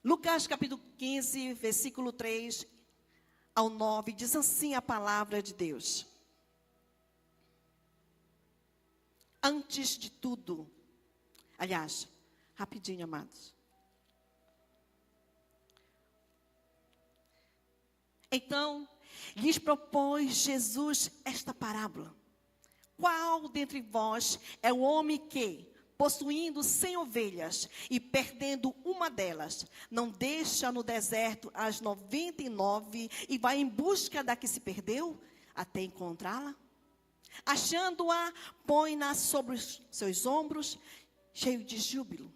Lucas capítulo 15, versículo 3 ao 9, diz assim a palavra de Deus. Antes de tudo, aliás, rapidinho, amados. Então, lhes propôs Jesus esta parábola. Qual dentre vós é o homem que, possuindo 100 ovelhas e perdendo uma delas, não deixa no deserto as 99 e vai em busca da que se perdeu até encontrá-la? Achando-a, põe-na sobre os seus ombros, cheio de júbilo.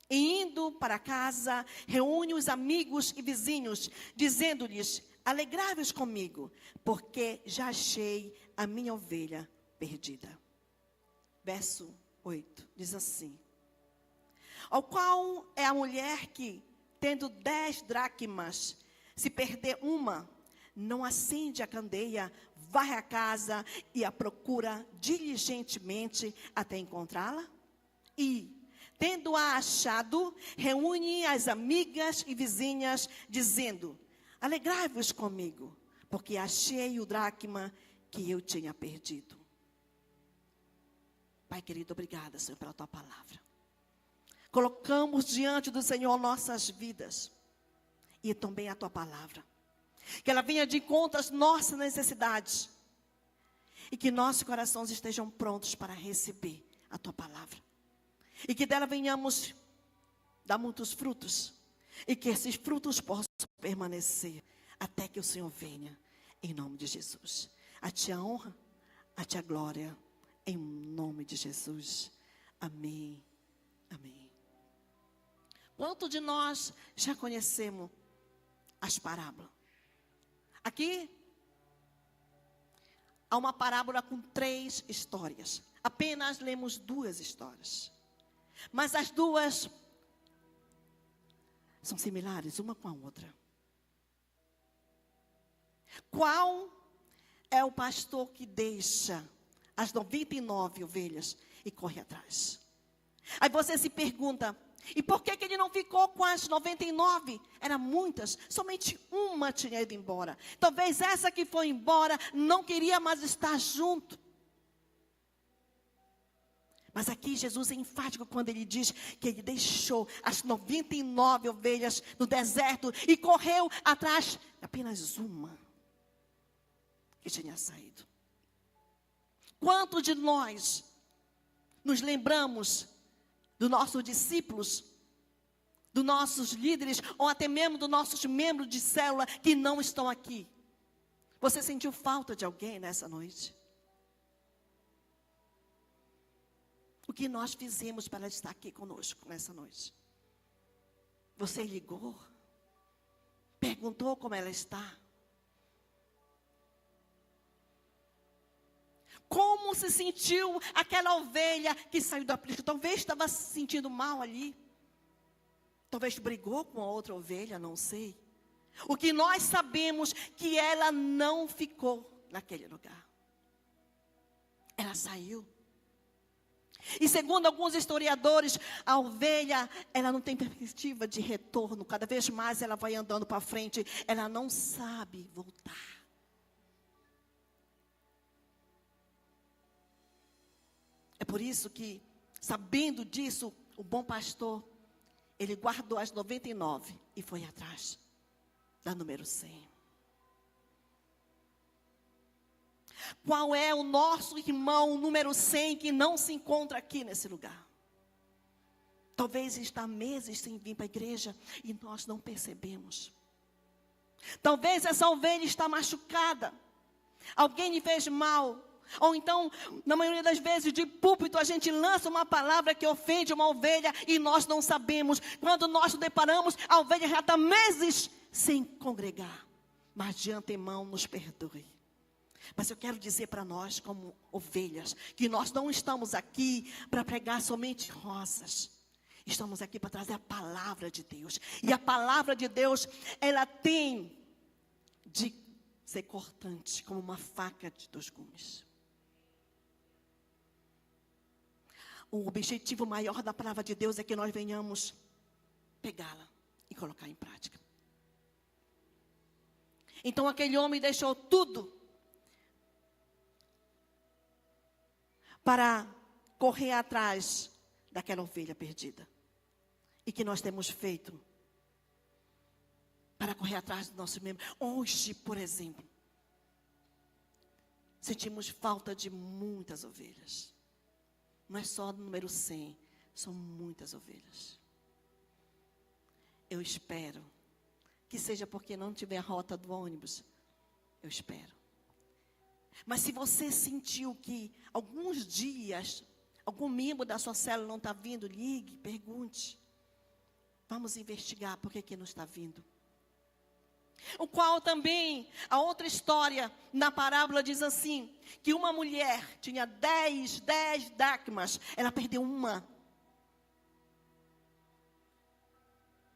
E indo para casa, reúne os amigos e vizinhos, dizendo-lhes: alegrai-vos comigo, porque já achei a minha ovelha perdida. Verso 8, diz assim: ao qual é a mulher que, tendo 10 dracmas, se perder uma, não acende a candeia, varre a casa e a procura diligentemente até encontrá-la? E, tendo-a achado, reúne as amigas e vizinhas, dizendo: alegrai-vos comigo, porque achei o dracma que eu tinha perdido. Pai querido, obrigada, Senhor, pela tua palavra. Colocamos diante do Senhor nossas vidas e também a tua palavra. Que ela venha de encontro às nossas necessidades e que nossos corações estejam prontos para receber a tua palavra. E que dela venhamos dar muitos frutos e que esses frutos possam permanecer até que o Senhor venha, em nome de Jesus. A ti a honra, a ti a glória, em nome de Jesus. Amém, amém. Quanto de nós já conhecemos as parábolas? Aqui há uma parábola com 3 histórias. Apenas lemos 2 histórias. Mas as duas são similares uma com a outra. Qual é o pastor que deixa as 99 ovelhas e corre atrás? Aí você se pergunta: e por que ele não ficou com as 99? Eram muitas, somente uma tinha ido embora. Talvez essa que foi embora não queria mais estar junto. Mas aqui Jesus é enfático quando ele diz que ele deixou as 99 ovelhas no deserto e correu atrás de apenas uma que tinha saído. Quantos de nós nos lembramos dos nossos discípulos, dos nossos líderes, ou até mesmo dos nossos membros de célula que não estão aqui? Você sentiu falta de alguém nessa noite? O que nós fizemos para estar aqui conosco nessa noite? Você ligou? Perguntou como ela está? Como se sentiu aquela ovelha que saiu da aprisco? Talvez estava se sentindo mal ali. Talvez brigou com a outra ovelha, não sei. O que nós sabemos que ela não ficou naquele lugar. Ela saiu. E segundo alguns historiadores, a ovelha, ela não tem perspectiva de retorno. Cada vez mais ela vai andando para frente. Ela não sabe voltar. É por isso que, sabendo disso, o bom pastor, ele guardou as 99 e foi atrás da número 100. Qual é o nosso irmão número 100 que não se encontra aqui nesse lugar? Talvez está meses sem vir para a igreja e nós não percebemos. Talvez essa ovelha está machucada. Alguém lhe fez mal. Ou então, na maioria das vezes, de púlpito, a gente lança uma palavra que ofende uma ovelha e nós não sabemos. Quando nós nos deparamos, a ovelha já está meses sem congregar. Mas de antemão, nos perdoe. Mas eu quero dizer para nós, como ovelhas, que nós não estamos aqui para pregar somente rosas. Estamos aqui para trazer a palavra de Deus. E a palavra de Deus, ela tem de ser cortante, como uma faca de 2 gumes. O objetivo maior da palavra de Deus é que nós venhamos pegá-la e colocar em prática. Então aquele homem deixou tudo para correr atrás daquela ovelha perdida. E que nós temos feito para correr atrás do nosso membro. Hoje, por exemplo, sentimos falta de muitas ovelhas. Não é só o número 100, são muitas ovelhas. Eu espero que seja porque não tiver a rota do ônibus. Eu espero. Mas se você sentiu que alguns dias algum membro da sua célula não está vindo, ligue, pergunte. Vamos investigar por que não está vindo. O qual também, a outra história na parábola diz assim, que uma mulher tinha 10 dracmas, ela perdeu uma.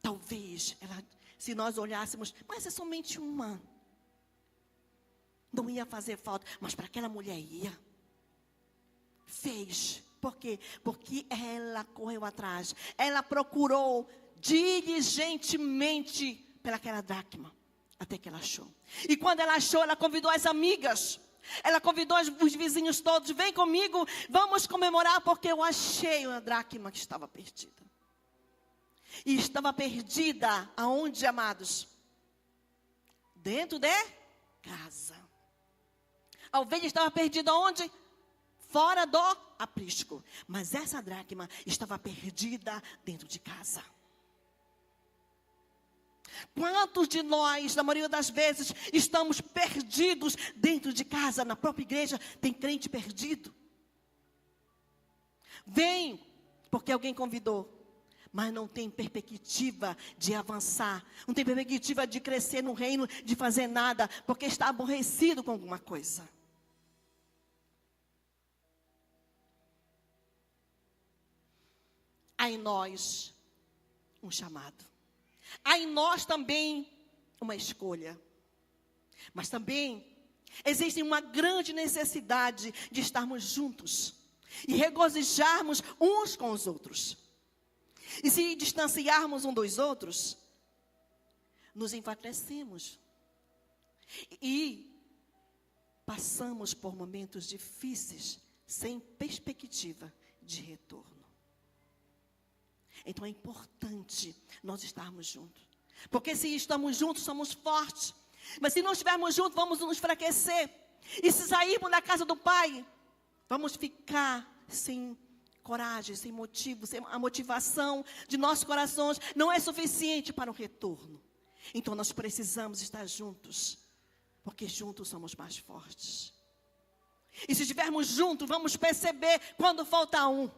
Talvez, se nós olhássemos, mas é somente uma. Não ia fazer falta, mas para aquela mulher ia. Fez. Por quê? Porque ela correu atrás. Ela procurou diligentemente pelaquela dracma. Até que ela achou. E quando ela achou, ela convidou as amigas. Ela convidou os vizinhos todos. Vem comigo, vamos comemorar, porque eu achei uma dracma que estava perdida. E estava perdida aonde, amados? Dentro de casa. A ovelha estava perdida aonde? Fora do aprisco. Mas essa dracma estava perdida dentro de casa. Quantos de nós, na maioria das vezes, estamos perdidos dentro de casa, na própria igreja, tem crente perdido? Vem, porque alguém convidou, mas não tem perspectiva de avançar, não tem perspectiva de crescer no reino, de fazer nada, porque está aborrecido com alguma coisa. Há em nós um chamado. Há em nós também uma escolha. Mas também existe uma grande necessidade de estarmos juntos e regozijarmos uns com os outros. E se distanciarmos um dos outros, nos enfraquecemos e passamos por momentos difíceis sem perspectiva de retorno. Então é importante nós estarmos juntos. Porque se estamos juntos, somos fortes. Mas se não estivermos juntos, vamos nos enfraquecer. E se sairmos da casa do Pai, vamos ficar sem coragem, sem motivo, sem a motivação de nossos corações não é suficiente para o retorno. Então nós precisamos estar juntos. Porque juntos somos mais fortes. E se estivermos juntos, vamos perceber quando falta um.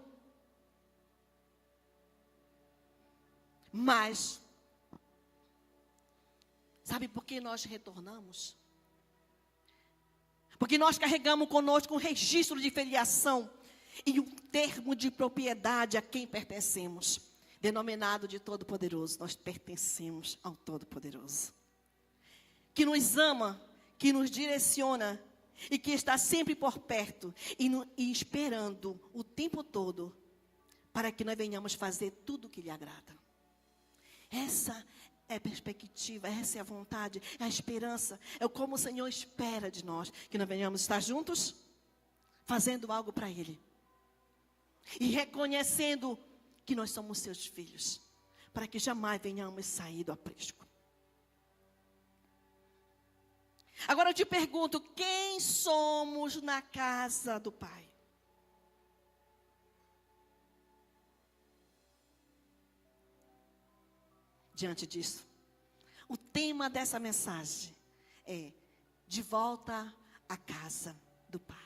Mas, sabe por que nós retornamos? Porque nós carregamos conosco um registro de filiação e um termo de propriedade a quem pertencemos, denominado de Todo-Poderoso. Nós pertencemos ao Todo-Poderoso, que nos ama, que nos direciona e que está sempre por perto e esperando o tempo todo para que nós venhamos fazer tudo o que lhe agrada. Essa é a perspectiva, essa é a vontade, é a esperança. É como o Senhor espera de nós, que nós venhamos estar juntos, fazendo algo para Ele. E reconhecendo que nós somos seus filhos, para que jamais venhamos sair do aprisco. Agora eu te pergunto, quem somos na casa do Pai? Diante disso, o tema dessa mensagem é de volta à casa do Pai.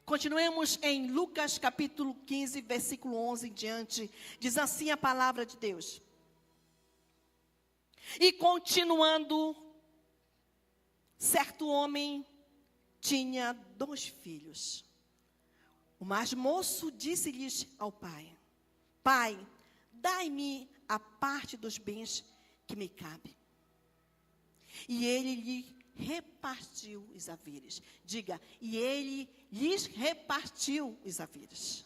Continuemos em Lucas capítulo 15, versículo 11 em diante. Diz assim a palavra de Deus. E continuando, certo homem tinha 2 filhos. O mais moço disse-lhes ao pai: Pai, dai-me a parte dos bens que me cabe. E ele lhe repartiu os haveres. Diga, e ele lhes repartiu os haveres.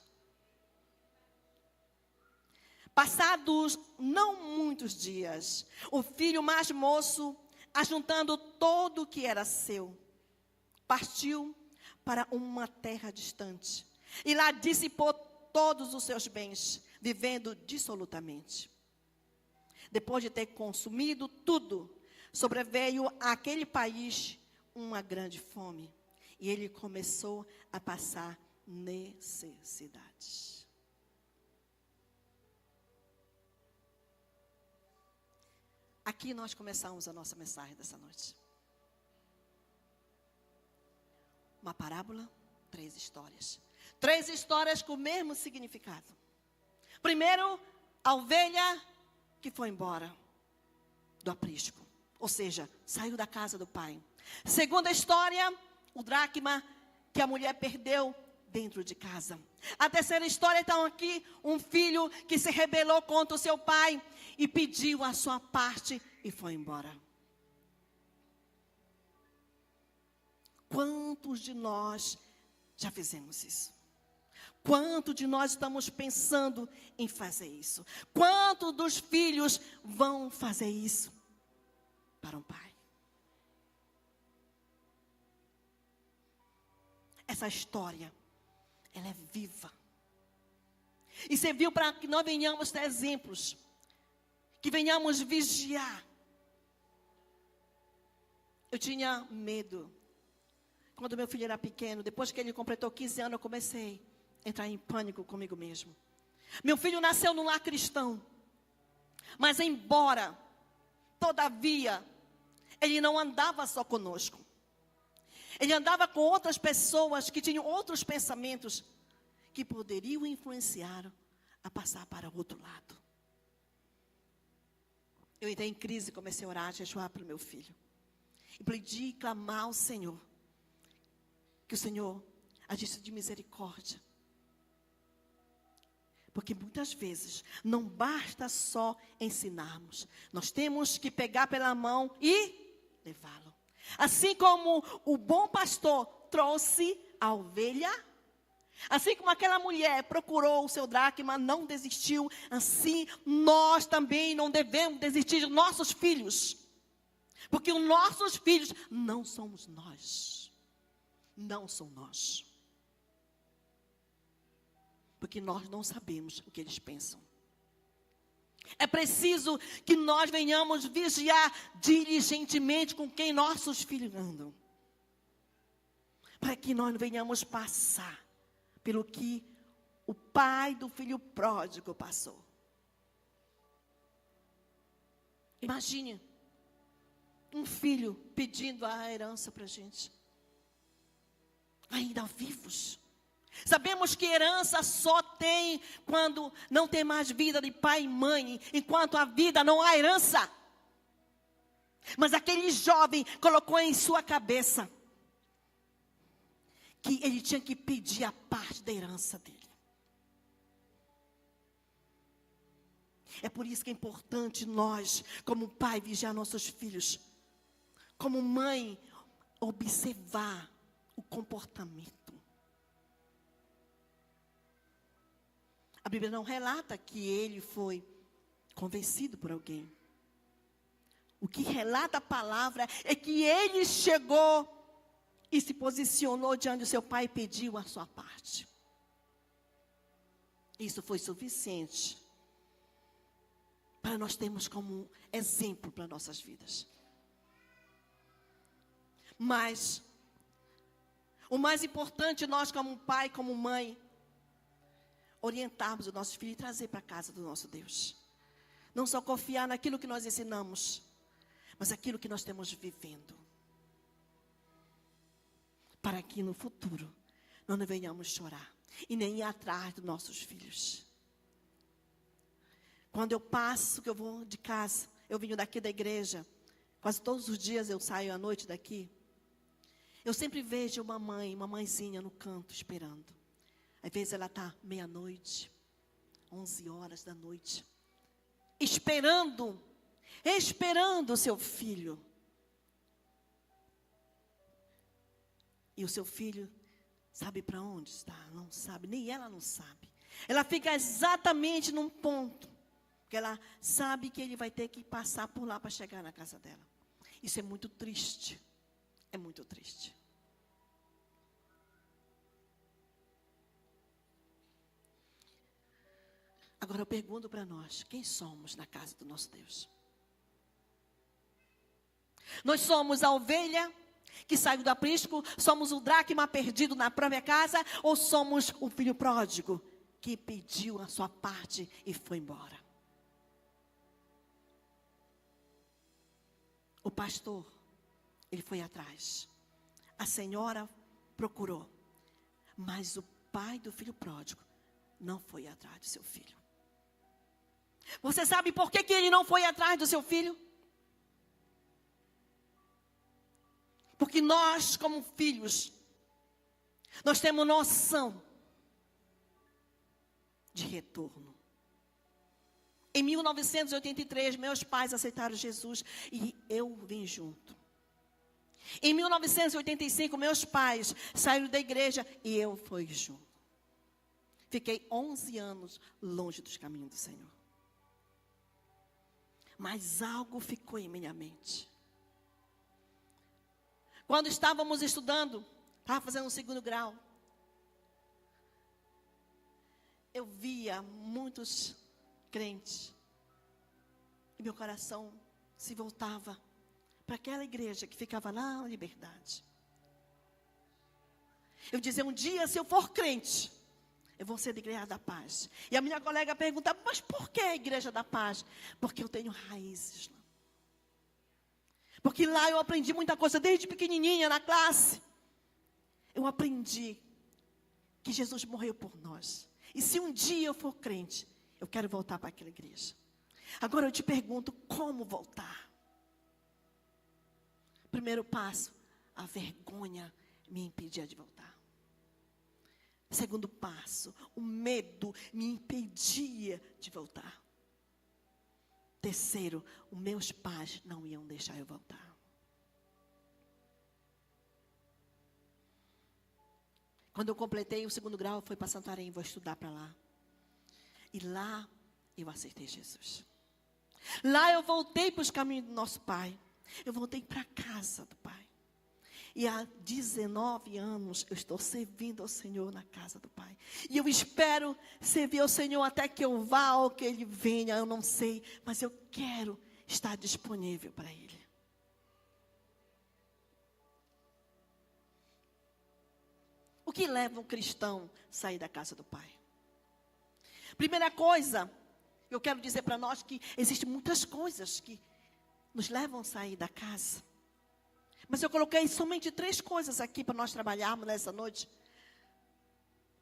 Passados não muitos dias, o filho mais moço, ajuntando todo o que era seu, partiu para uma terra distante. E lá dissipou todos os seus bens, vivendo dissolutamente. Depois de ter consumido tudo, sobreveio àquele país uma grande fome. E ele começou a passar necessidades. Aqui nós começamos a nossa mensagem dessa noite. Uma parábola, 3 histórias. 3 histórias com o mesmo significado. Primeiro, a ovelha que foi embora do aprisco. Ou seja, saiu da casa do pai. Segunda história, o dracma que a mulher perdeu dentro de casa. A terceira história, então, aqui, um filho que se rebelou contra o seu pai e pediu a sua parte e foi embora. Quantos de nós já fizemos isso? Quantos de nós estamos pensando em fazer isso? Quantos dos filhos vão fazer isso para um pai? Essa história, ela é viva. E serviu para que nós venhamos ter exemplos. Que venhamos vigiar. Eu tinha medo. Quando meu filho era pequeno, depois que ele completou 15 anos, eu comecei a entrar em pânico comigo mesmo. Meu filho nasceu num lar cristão. Mas embora, todavia, ele não andava só conosco. Ele andava com outras pessoas que tinham outros pensamentos que poderiam influenciar a passar para o outro lado. Eu entrei em crise e comecei a orar, jejuar para o meu filho. E pedi e clamar ao Senhor. Que o Senhor agisse de misericórdia. Porque muitas vezes não basta só ensinarmos. Nós temos que pegar pela mão e levá-lo. Assim como o bom pastor trouxe a ovelha, assim como aquela mulher procurou o seu dracma, não desistiu, assim nós também não devemos desistir de nossos filhos. Porque os nossos filhos não somos nós. Não são nós. Porque nós não sabemos o que eles pensam. É preciso que nós venhamos vigiar diligentemente com quem nossos filhos andam. Para que nós não venhamos passar pelo que o pai do filho pródigo passou. Imagine um filho pedindo a herança para a gente. Ainda vivos. Sabemos que herança só tem quando não tem mais vida de pai e mãe. Enquanto há vida, não há herança. Mas aquele jovem colocou em sua cabeça que ele tinha que pedir a parte da herança dele. É por isso que é importante nós, como pai, vigiar nossos filhos. Como mãe, observar o comportamento. A Bíblia não relata que ele foi convencido por alguém. O que relata a palavra é que ele chegou e se posicionou diante do seu pai e pediu a sua parte. Isso foi suficiente para nós termos como exemplo para nossas vidas. Mas o mais importante, nós como pai, como mãe, orientarmos os nossos filhos e trazer para a casa do nosso Deus. Não só confiar naquilo que nós ensinamos, mas aquilo que nós estamos vivendo. Para que no futuro nós não venhamos chorar e nem ir atrás dos nossos filhos. Quando eu passo, que eu vou de casa, eu venho daqui da igreja, quase todos os dias eu saio à noite daqui. Eu sempre vejo uma mãezinha no canto esperando. Às vezes ela está meia-noite, 11 horas da noite, esperando o seu filho. E o seu filho sabe para onde está? Não sabe, nem ela não sabe. Ela fica exatamente num ponto Porque ela sabe que ele vai ter que passar por lá para chegar na casa dela. Isso é muito triste. É muito triste. Agora eu pergunto para nós, quem somos na casa do nosso Deus? Nós somos a ovelha que saiu do aprisco? Somos o dracma perdido na própria casa? Ou somos o filho pródigo que pediu a sua parte e foi embora? O pastor, ele foi atrás. A senhora procurou. Mas o pai do filho pródigo não foi atrás do seu filho. Você sabe por que ele não foi atrás do seu filho? Porque nós, como filhos, nós temos noção de retorno. Em 1983, meus pais aceitaram Jesus e eu vim junto. Em 1985, meus pais saíram da igreja e eu fui junto. Fiquei 11 anos longe dos caminhos do Senhor. Mas algo ficou em minha mente. Quando estávamos estudando, estava fazendo o 2º grau, eu via muitos crentes. E meu coração se voltava para aquela igreja que ficava lá na Liberdade. Eu dizia, um dia se eu for crente, eu vou ser da Igreja da Paz. E a minha colega perguntava, mas por que a Igreja da Paz? Porque eu tenho raízes lá. Porque lá eu aprendi muita coisa, desde pequenininha na classe. Eu aprendi que Jesus morreu por nós. E se um dia eu for crente, eu quero voltar para aquela igreja. Agora eu te pergunto, como voltar? Primeiro passo, a vergonha me impedia de voltar. Segundo passo, o medo me impedia de voltar. Terceiro, os meus pais não iam deixar eu voltar. Quando eu completei o 2º grau, eu fui para Santarém, vou estudar para lá. E lá eu aceitei Jesus. Lá eu voltei para os caminhos do nosso Pai. Eu voltei para a casa do Pai. E há 19 anos eu estou servindo ao Senhor na casa do Pai. E eu espero servir ao Senhor até que eu vá ou que Ele venha, eu não sei. Mas eu quero estar disponível para Ele. O que leva um cristão a sair da casa do Pai? Primeira coisa, eu quero dizer para nós que existem muitas coisas que nos levam a sair da casa. Mas eu coloquei somente 3 coisas aqui para nós trabalharmos nessa noite.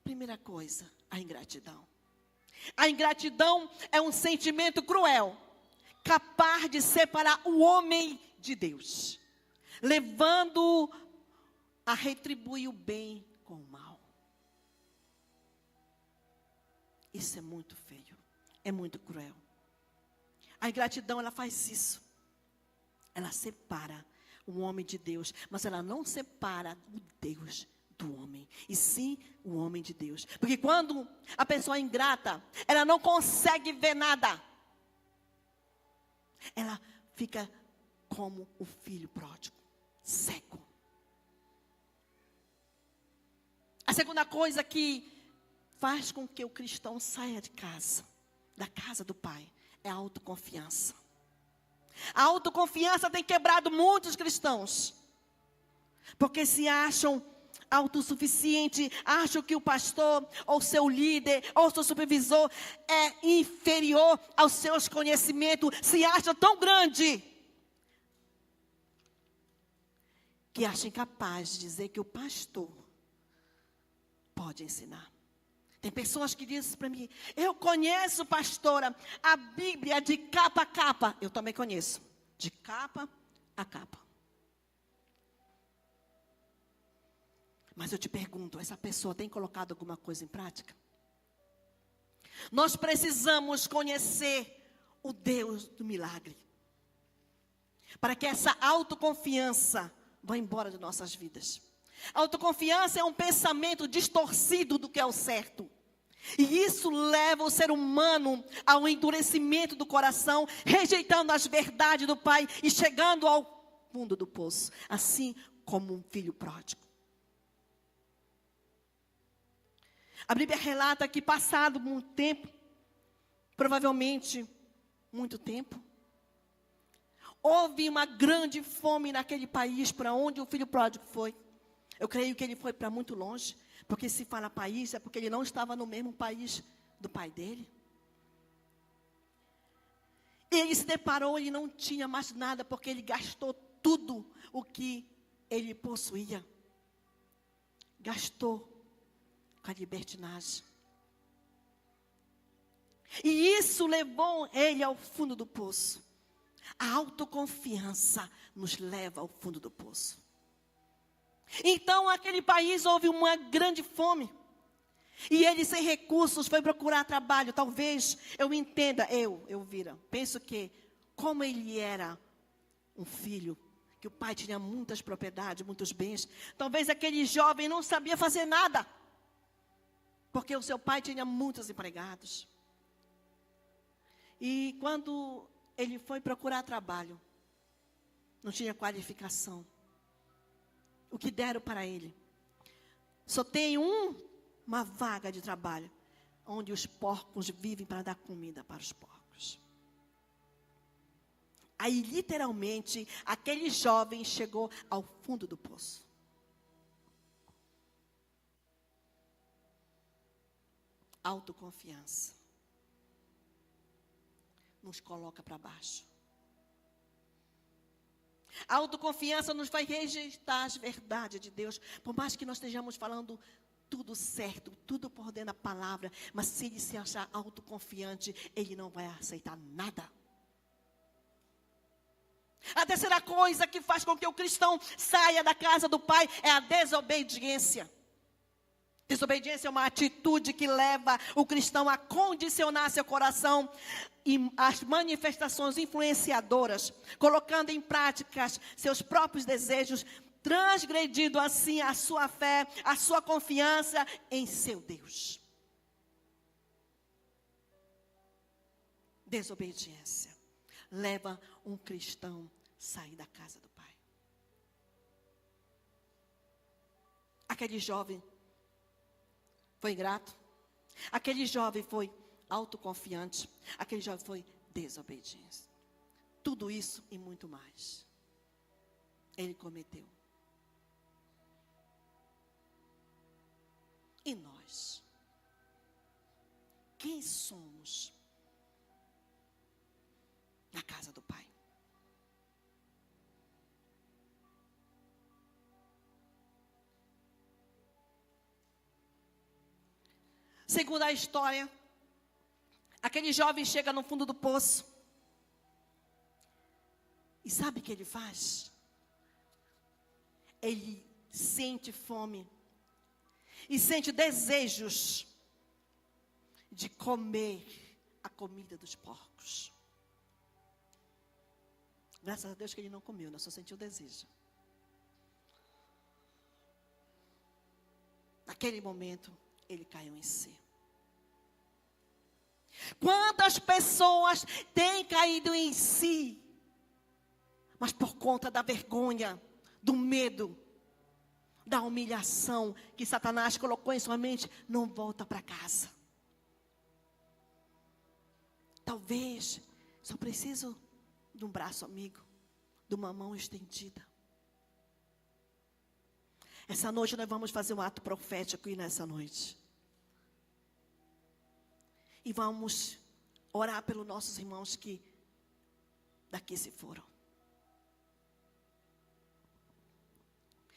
Primeira coisa, a ingratidão. A ingratidão é um sentimento cruel, capaz de separar o homem de Deus, levando-o a retribuir o bem com o mal. Isso é muito feio, é muito cruel. A ingratidão, ela faz isso. Ela separa o homem de Deus, mas ela não separa o Deus do homem, e sim o homem de Deus. Porque quando a pessoa é ingrata, ela não consegue ver nada. Ela fica como o filho pródigo, cego. A segunda coisa que faz com que o cristão saia de casa, da casa do Pai, é a autoconfiança. A autoconfiança tem quebrado muitos cristãos, porque se acham autossuficientes, acham que o pastor, ou seu líder, ou seu supervisor é inferior aos seus conhecimentos, se acha tão grande, que acha incapaz de dizer que o pastor pode ensinar. Tem pessoas que dizem para mim, eu conheço, pastora, a Bíblia de capa a capa. Eu também conheço, de capa a capa. Mas eu te pergunto, essa pessoa tem colocado alguma coisa em prática? Nós precisamos conhecer o Deus do milagre, para que essa autoconfiança vá embora de nossas vidas. Autoconfiança é um pensamento distorcido do que é o certo. E isso leva o ser humano ao endurecimento do coração, rejeitando as verdades do Pai e chegando ao fundo do poço, assim como um filho pródigo. A Bíblia relata que passado muito tempo, provavelmente muito tempo, houve uma grande fome naquele país para onde o filho pródigo foi. Eu creio que ele foi para muito longe, porque se fala país, é porque ele não estava no mesmo país do pai dele. Ele se deparou e não tinha mais nada, porque ele gastou tudo o que ele possuía. Gastou com a libertinagem. E isso levou ele ao fundo do poço. A autoconfiança nos leva ao fundo do poço. Então, naquele país houve uma grande fome. E ele, sem recursos, foi procurar trabalho. Talvez eu entenda, Elvira, penso que, como ele era um filho, que o pai tinha muitas propriedades, muitos bens, talvez aquele jovem não sabia fazer nada, porque o seu pai tinha muitos empregados. E quando ele foi procurar trabalho, não tinha qualificação. O que deram para ele? Só tem uma vaga de trabalho, onde os porcos vivem para dar comida para os porcos. Aí, literalmente, aquele jovem chegou ao fundo do poço. Autoconfiança nos coloca para baixo. A autoconfiança nos vai rejeitar as verdades de Deus. Por mais que nós estejamos falando tudo certo, tudo por dentro da palavra, mas se ele se achar autoconfiante, ele não vai aceitar nada. A terceira coisa que faz com que o cristão saia da casa do Pai é a desobediência. Desobediência é uma atitude que leva o cristão a condicionar seu coração e as manifestações influenciadoras, colocando em prática seus próprios desejos, transgredindo assim a sua fé, a sua confiança em seu Deus. Desobediência leva um cristão a sair da casa do Pai. Aquele jovem foi ingrato. Aquele jovem foi autoconfiante. Aquele jovem foi desobediente. Tudo isso e muito mais ele cometeu. E nós? Quem somos na casa do Pai? Segundo a história, aquele jovem chega no fundo do poço. E sabe o que ele faz? Ele sente fome. E sente desejos de comer a comida dos porcos. Graças a Deus que ele não comeu, né? Só sentiu desejo. Naquele momento, ele caiu em si. Quantas pessoas têm caído em si, mas por conta da vergonha, do medo, da humilhação que Satanás colocou em sua mente, não volta para casa. Talvez só preciso de um braço amigo, de uma mão estendida. Essa noite nós vamos fazer um ato profético e nessa noite. E vamos orar pelos nossos irmãos que daqui se foram.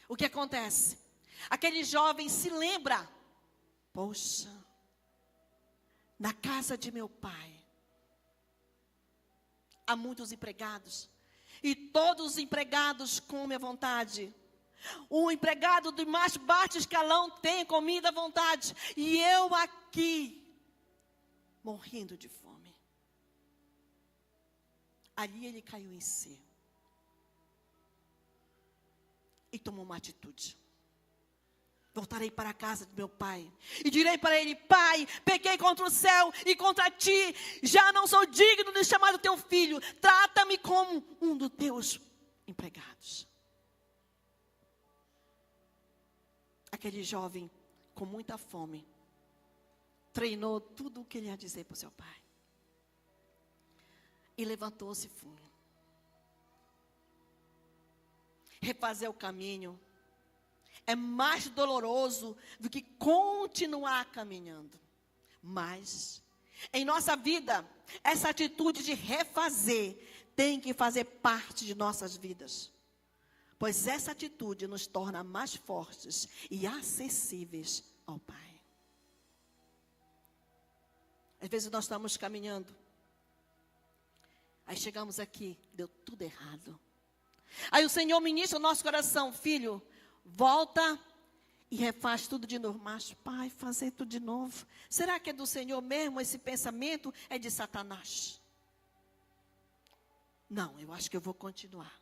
O que acontece? Aquele jovem se lembra. Poxa, na casa de meu pai, há muitos empregados. E todos os empregados comem à vontade. O empregado do mais baixo escalão tem comida à vontade. E eu aqui, morrendo de fome. Ali ele caiu em si. E tomou uma atitude. Voltarei para a casa de meu pai e direi para ele: Pai, pequei contra o céu e contra ti, já não sou digno de chamar o teu filho, trata-me como um dos teus empregados. Aquele jovem, com muita fome, treinou tudo o que ele ia dizer para o seu pai. E levantou-se e foi. Refazer o caminho é mais doloroso do que continuar caminhando. Mas, em nossa vida, essa atitude de refazer tem que fazer parte de nossas vidas. Pois essa atitude nos torna mais fortes e acessíveis ao Pai. Às vezes nós estamos caminhando. Aí chegamos aqui, deu tudo errado. Aí o Senhor ministra o nosso coração: filho, volta e refaz tudo de novo. Mas, pai, fazer tudo de novo? Será que é do Senhor mesmo? Esse pensamento é de Satanás? Não, eu acho que eu vou continuar.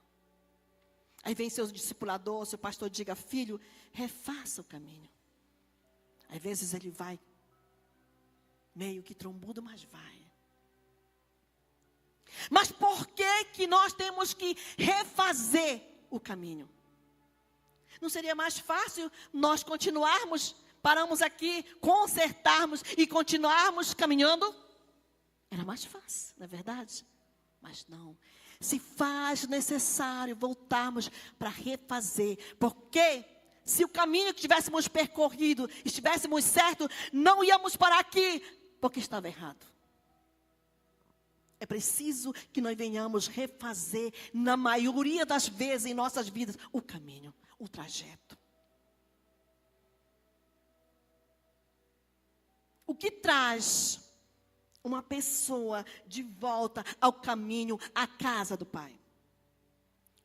Aí vem seu discipulador, seu pastor, diga: filho, refaça o caminho. Às vezes ele vai meio que trombudo, mas vai. Mas por que nós temos que refazer o caminho? Não seria mais fácil nós continuarmos, paramos aqui, consertarmos e continuarmos caminhando? Era mais fácil, não é verdade? Mas não. Se faz necessário voltarmos para refazer. Porque se o caminho que tivéssemos percorrido estivéssemos certo, não íamos parar aqui, porque estava errado. É preciso que nós venhamos refazer, na maioria das vezes em nossas vidas, o caminho, o trajeto. O que traz uma pessoa de volta ao caminho, à casa do Pai?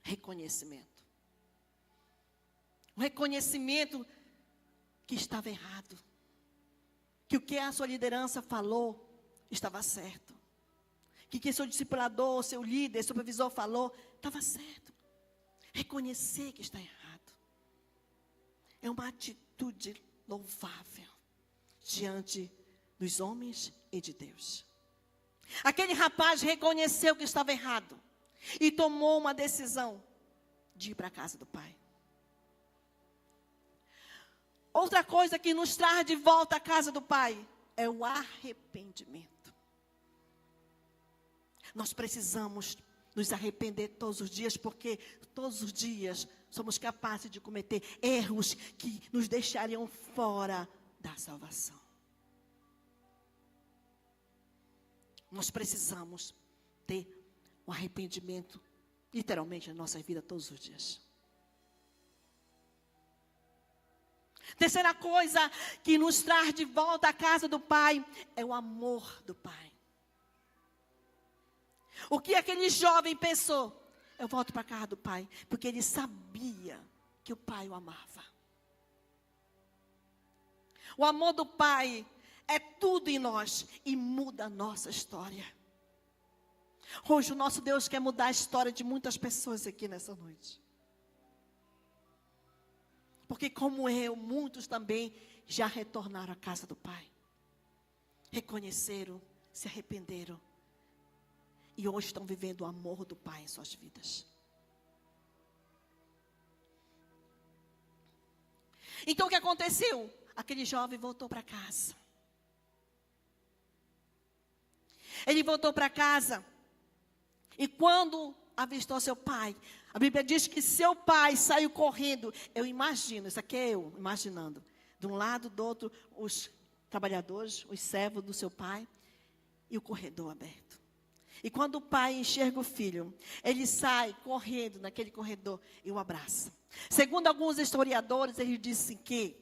Reconhecimento. O reconhecimento que estava errado. Que o que a sua liderança falou estava certo. Que seu discipulador, seu líder, supervisor falou, estava certo. Reconhecer que está errado. É uma atitude louvável diante dos homens e de Deus. Aquele rapaz reconheceu que estava errado e tomou uma decisão de ir para a casa do pai. Outra coisa que nos traz de volta à casa do pai é o arrependimento. Nós precisamos nos arrepender todos os dias, porque todos os dias somos capazes de cometer erros que nos deixariam fora da salvação. Nós precisamos ter um arrependimento, literalmente, na nossa vida todos os dias. Terceira coisa que nos traz de volta à casa do Pai é o amor do Pai. O que aquele jovem pensou? Eu volto para a casa do Pai, porque ele sabia que o Pai o amava. O amor do Pai é tudo em nós e muda a nossa história. Hoje o nosso Deus quer mudar a história de muitas pessoas aqui nessa noite. Porque como eu, muitos também já retornaram à casa do Pai. Reconheceram, se arrependeram. E hoje estão vivendo o amor do Pai em suas vidas. Então o que aconteceu? Aquele jovem voltou para casa. Ele voltou para casa. E quando avistou seu pai, a Bíblia diz que seu pai saiu correndo. Eu imagino, isso aqui é eu imaginando. De um lado, do outro, os trabalhadores, os servos do seu pai. E o corredor aberto. E quando o pai enxerga o filho, ele sai correndo naquele corredor e o abraça. Segundo alguns historiadores, eles dizem que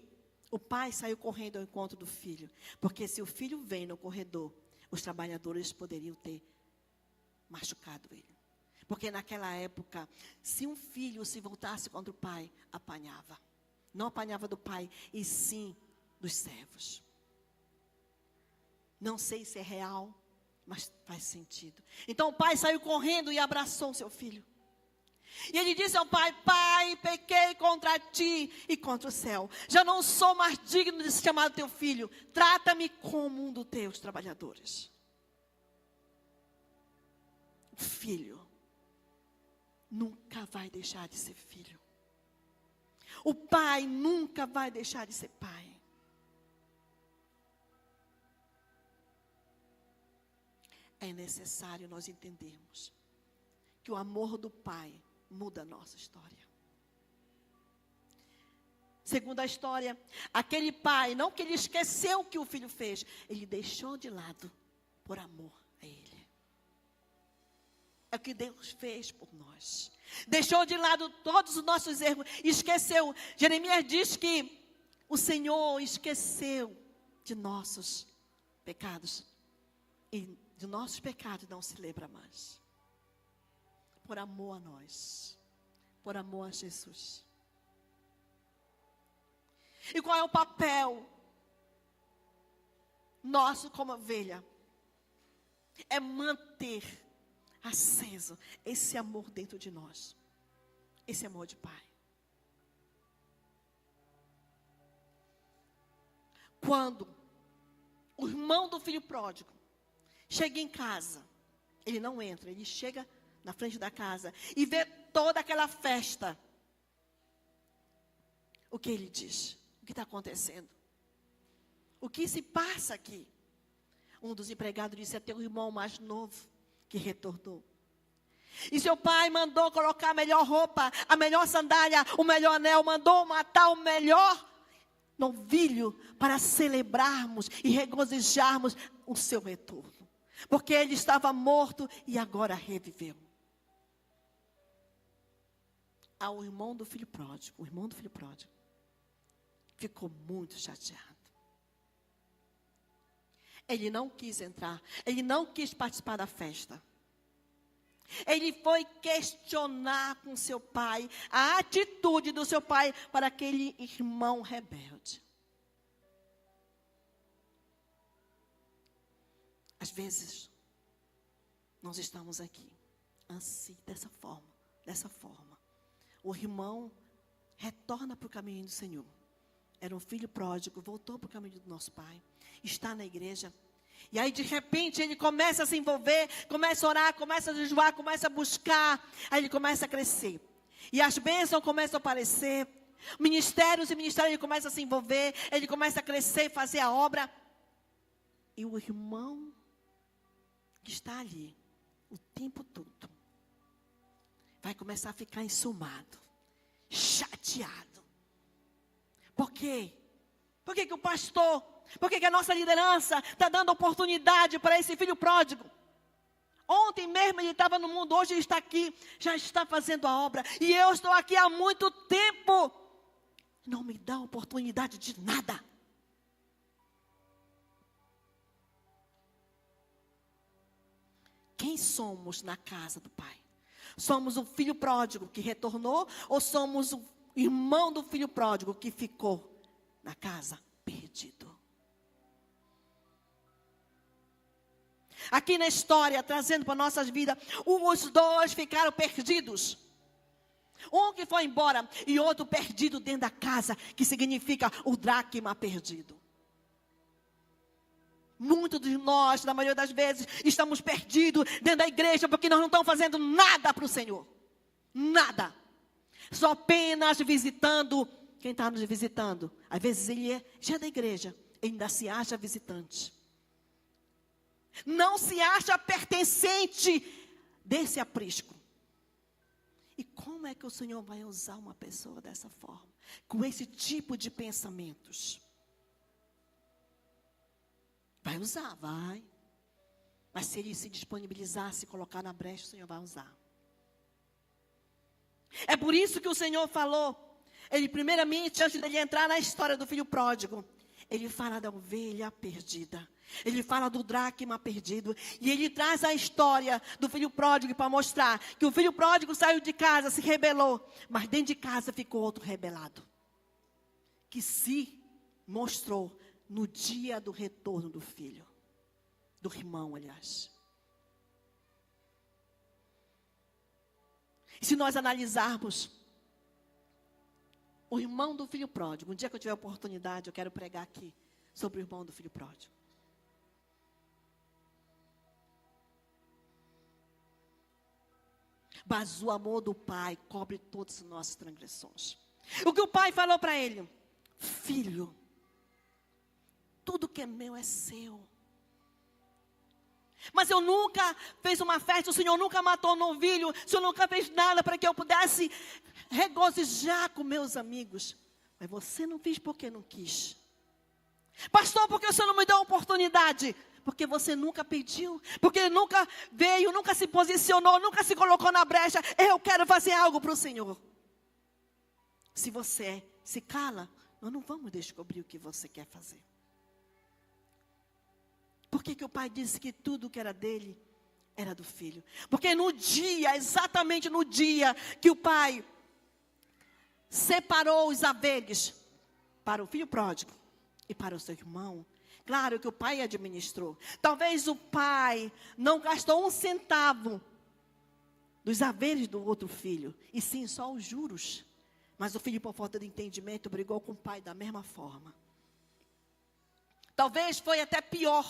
o pai saiu correndo ao encontro do filho. Porque se o filho vem no corredor, os trabalhadores poderiam ter machucado ele. Porque naquela época, se um filho se voltasse contra o pai, apanhava. Não apanhava do pai, e sim dos servos. Não sei se é real, mas faz sentido. Então o pai saiu correndo e abraçou seu filho. E ele disse ao pai: pai, pequei contra ti e contra o céu. Já não sou mais digno de ser chamado teu filho. Trata-me como um dos teus trabalhadores. O filho nunca vai deixar de ser filho. O pai nunca vai deixar de ser pai. É necessário nós entendermos que o amor do pai muda a nossa história. Segundo a história, aquele pai, não que ele esqueceu o que o filho fez, ele deixou de lado por amor a ele. É o que Deus fez por nós. Deixou de lado todos os nossos erros, esqueceu. Jeremias diz que o Senhor esqueceu de nossos pecados. E de nossos pecados não se lembra mais. Por amor a nós. Por amor a Jesus. E qual é o papel nosso como ovelha? É manter aceso esse amor dentro de nós. Esse amor de pai. Quando o irmão do filho pródigo chega em casa, ele não entra, ele chega na frente da casa e vê toda aquela festa. O que ele diz? O que está acontecendo? O que se passa aqui? Um dos empregados disse: é teu irmão mais novo que retornou. E seu pai mandou colocar a melhor roupa, a melhor sandália, o melhor anel, mandou matar o melhor novilho para celebrarmos e regozijarmos o seu retorno. Porque ele estava morto e agora reviveu. Ao irmão do filho pródigo, o irmão do filho pródigo ficou muito chateado. Ele não quis entrar, ele não quis participar da festa. Ele foi questionar com seu pai a atitude do seu pai para aquele irmão rebelde. Às vezes, nós estamos aqui, assim, dessa forma. O irmão retorna para o caminho do Senhor. Era um filho pródigo, voltou para o caminho do nosso pai, está na igreja. E aí de repente ele começa a se envolver, começa a orar, começa a jejuar, começa a buscar. Aí ele começa a crescer. E as bênçãos começam a aparecer. Ministérios e ministérios, ele começa a se envolver. Ele começa a crescer, fazer a obra. E o irmão que está ali o tempo todo vai começar a ficar ensumado, chateado. Por quê? Por que o pastor, por que a nossa liderança está dando oportunidade para esse filho pródigo? Ontem mesmo ele estava no mundo, hoje ele está aqui, já está fazendo a obra. E eu estou aqui há muito tempo. Não me dá oportunidade de nada. Quem somos na casa do Pai? Somos o filho pródigo que retornou ou somos o irmão do filho pródigo que ficou na casa perdido? Aqui na história, trazendo para nossas vidas, os dois ficaram perdidos. Um que foi embora e outro perdido dentro da casa, que significa o dracma perdido. Muitos de nós, na maioria das vezes, estamos perdidos dentro da igreja porque nós não estamos fazendo nada para o Senhor. Nada. Só apenas visitando. Quem está nos visitando? Às vezes ele já é da igreja, ele ainda se acha visitante. Não se acha pertencente desse aprisco. E como é que o Senhor vai usar uma pessoa dessa forma? Com esse tipo de pensamentos? Vai usar, vai. Mas se ele se disponibilizar, se colocar na brecha, o Senhor vai usar. É por isso que o Senhor falou, ele primeiramente, antes de ele entrar na história do filho pródigo, ele fala da ovelha perdida. Ele fala do dracma perdido. E ele traz a história do filho pródigo para mostrar que o filho pródigo saiu de casa, se rebelou. Mas dentro de casa ficou outro rebelado. Que se mostrou no dia do retorno do filho. Do irmão, aliás. E se nós analisarmos o irmão do filho pródigo, um dia que eu tiver oportunidade, eu quero pregar aqui sobre o irmão do filho pródigo. Mas o amor do pai cobre todas as nossas transgressões. O que o pai falou para ele? Filho, tudo que é meu é seu. Mas eu nunca fiz uma festa, o Senhor nunca matou um novilho, o Senhor nunca fez nada para que eu pudesse regozijar com meus amigos. Mas você não fez porque não quis. Pastor, porque o Senhor não me deu a oportunidade? Porque você nunca pediu, porque nunca veio, nunca se posicionou, nunca se colocou na brecha. Eu quero fazer algo para o Senhor. Se você se cala, nós não vamos descobrir o que você quer fazer. Por que o pai disse que tudo que era dele era do filho? Porque no dia, exatamente no dia que o pai separou os haveres para o filho pródigo e para o seu irmão, claro que o pai administrou. Talvez o pai não gastou um centavo dos haveres do outro filho, e sim só os juros. Mas o filho, por falta de entendimento, brigou com o pai da mesma forma. Talvez foi até pior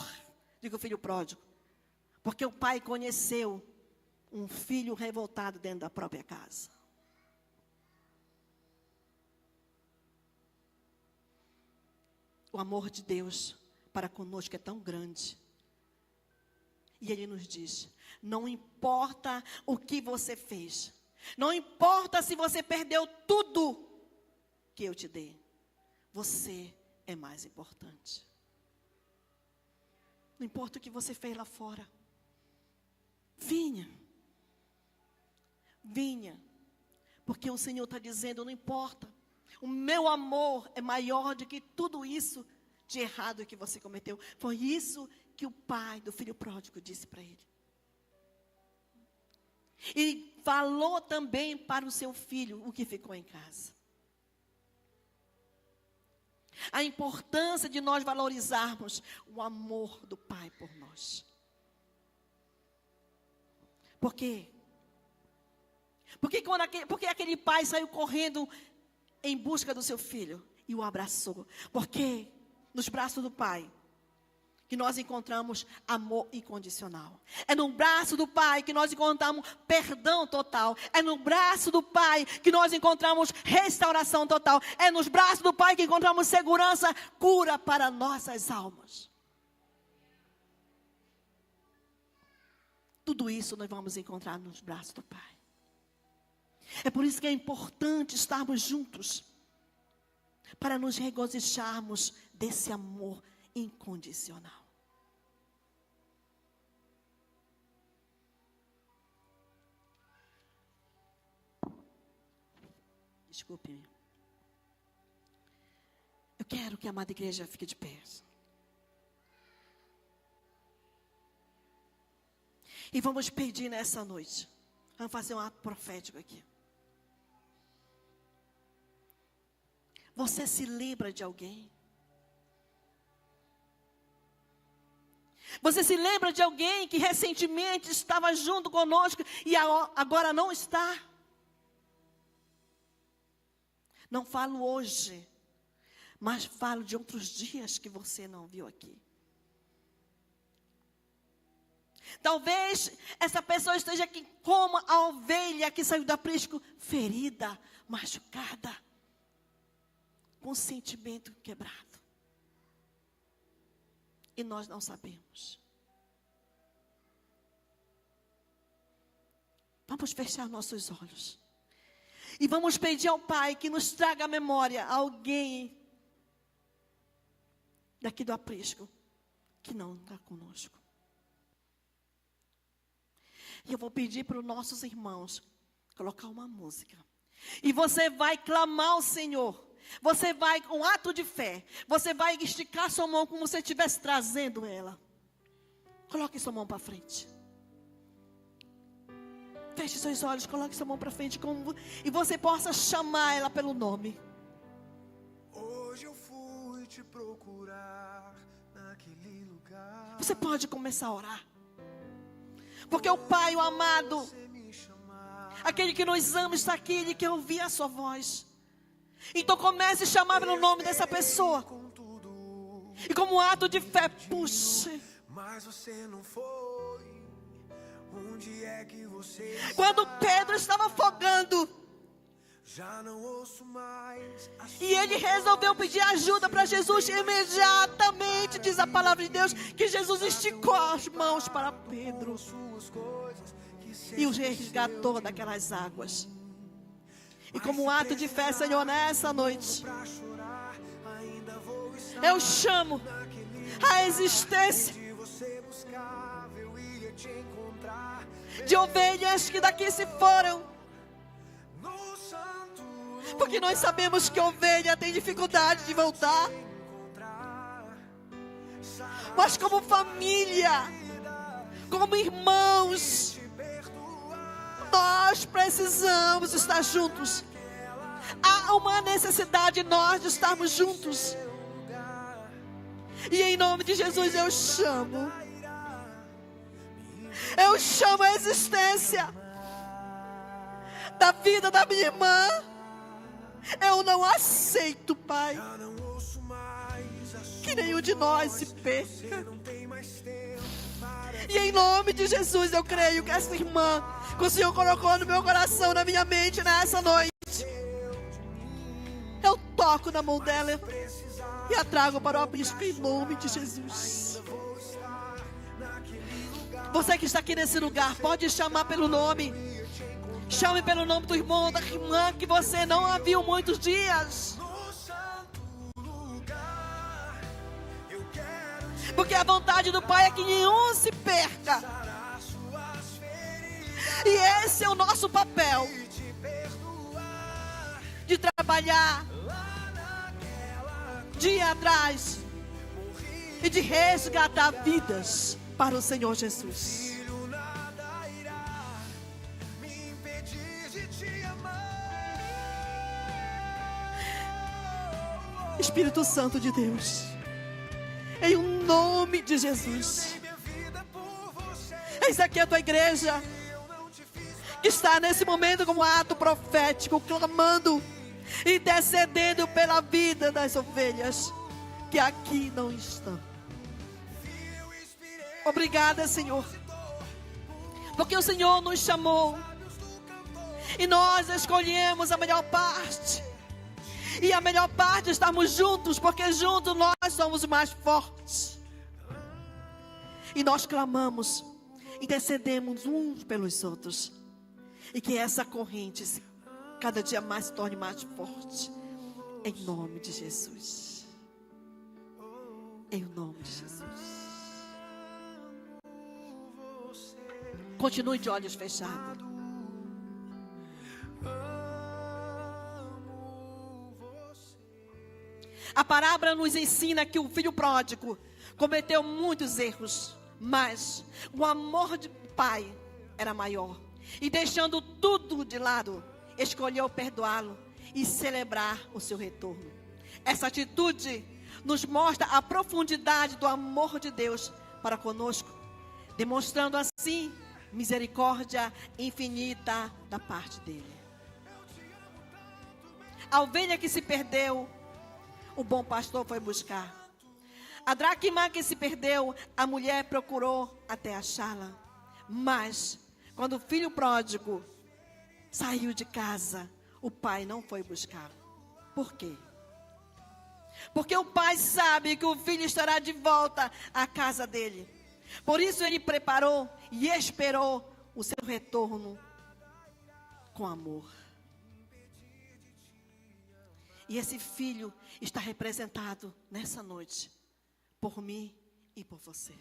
do que o filho pródigo, porque o pai conheceu um filho revoltado dentro da própria casa. O amor de Deus para conosco é tão grande. E Ele nos diz, não importa o que você fez, não importa se você perdeu tudo que eu te dei, você é mais importante. Não importa o que você fez lá fora. Vinha, porque o Senhor está dizendo, não importa, o meu amor é maior do que tudo isso de errado que você cometeu. Foi isso que o pai do filho pródigo disse para ele. E falou também para o seu filho, o que ficou em casa. A importância de nós valorizarmos o amor do pai por nós. Por quê? Porque aquele pai saiu correndo em busca do seu filho e o abraçou. Porque nos braços do pai que nós encontramos amor incondicional. É no braço do pai que nós encontramos perdão total. É no braço do pai que nós encontramos restauração total. É nos braços do pai que encontramos segurança, cura para nossas almas. Tudo isso nós vamos encontrar nos braços do pai. É por isso que é importante estarmos juntos, para nos regozijarmos desse amor incondicional. Desculpe-me. Eu quero que a amada igreja fique de pé. E vamos pedir nessa noite. Vamos fazer um ato profético aqui. Você se lembra de alguém? Você se lembra de alguém que recentemente estava junto conosco e agora não está? Não falo hoje, mas falo de outros dias que você não viu aqui. Talvez essa pessoa esteja aqui como a ovelha que saiu do aprisco, ferida, machucada, com o sentimento quebrado. E nós não sabemos. Vamos fechar nossos olhos. E vamos pedir ao Pai que nos traga à memória alguém daqui do aprisco que não está conosco. E eu vou pedir para os nossos irmãos colocar uma música. E você vai clamar ao Senhor. Você vai, com um ato de fé, você vai esticar sua mão como se você estivesse trazendo ela. Coloque sua mão para frente. Feche seus olhos, coloque sua mão para frente e você possa chamar ela pelo nome. Hoje eu fui te procurar naquele lugar. Você pode começar a orar. Porque o Pai, o amado, Aquele que nos ama está aqui, ele quer ouvir a sua voz. Então comece a chamar pelo nome dessa pessoa. Com tudo, E como um ato de fé, puxe. mas você não foi. Onde é que você Quando está? Pedro estava afogando, Já não ouço mais a sua e ele resolveu pedir ajuda para Jesus, imediatamente diz a palavra de Deus que Jesus esticou as mãos para Pedro suas coisas que e os resgatou daquelas águas. E como um ato de fé, Senhor, nessa noite, pra chorar ainda vou estar eu chamo a existência de você buscava, eu ia te encontrar de ovelhas que daqui se foram, no santo porque nós sabemos que ovelha tem dificuldade de voltar, encontrar. mas como família, como irmãos, nós precisamos estar juntos. Há uma necessidade de nós de estarmos juntos. E em nome de Jesus eu chamo a existência da vida da minha irmã. Eu não aceito, Pai, Já não ouço mais a sua, que nenhum de nós se perca. não tem mais tempo para E em nome de Jesus eu creio que essa irmã que o Senhor colocou no meu coração, na minha mente nessa noite, eu toco na mão dela precisar. e a trago para o aprisco em nome de Jesus. Vou estar naquele lugar. Você que está aqui nesse lugar, pode chamar pelo nome. Chame pelo nome do irmão, da irmã que você não a viu muitos dias. No santo lugar, eu quero Porque a vontade do Pai é que nenhum se perca. sarar suas feridas E esse é o nosso papel, e te perdoar. de trabalhar Lá naquela dia atrás e de resgatar vidas para o Senhor Jesus. filho, nada irá me impedir de te amar. Espírito Santo de Deus, em nome de Jesus, Minha vida por você, eis aqui a tua igreja, eu não te fiz que está nesse momento como ato profético, clamando, intercedendo pela vida das ovelhas que aqui não estão. eu inspirei Obrigada, Senhor, porque o Senhor nos chamou e nós escolhemos a melhor parte. E a melhor parte é estarmos juntos, porque juntos nós somos mais fortes. E nós clamamos, intercedemos uns pelos outros. E que essa corrente cada dia mais se torne mais forte. Em nome de Jesus. Em nome de Jesus. Continue de olhos fechados. A parábola nos ensina que o filho pródigo cometeu muitos erros, mas o amor do pai era maior. E deixando tudo de lado, escolheu perdoá-lo e celebrar o seu retorno. Essa atitude nos mostra a profundidade do amor de Deus para conosco, demonstrando assim misericórdia infinita da parte dele. A ovelha que se perdeu, o bom pastor foi buscar. A dracma que se perdeu, a mulher procurou até achá-la. Mas, quando o filho pródigo saiu de casa, o pai não foi buscar. Por quê? Porque o pai sabe que o filho estará de volta à casa dele. Por isso ele preparou e esperou o seu retorno com amor. E esse filho está representado nessa noite por mim e por você.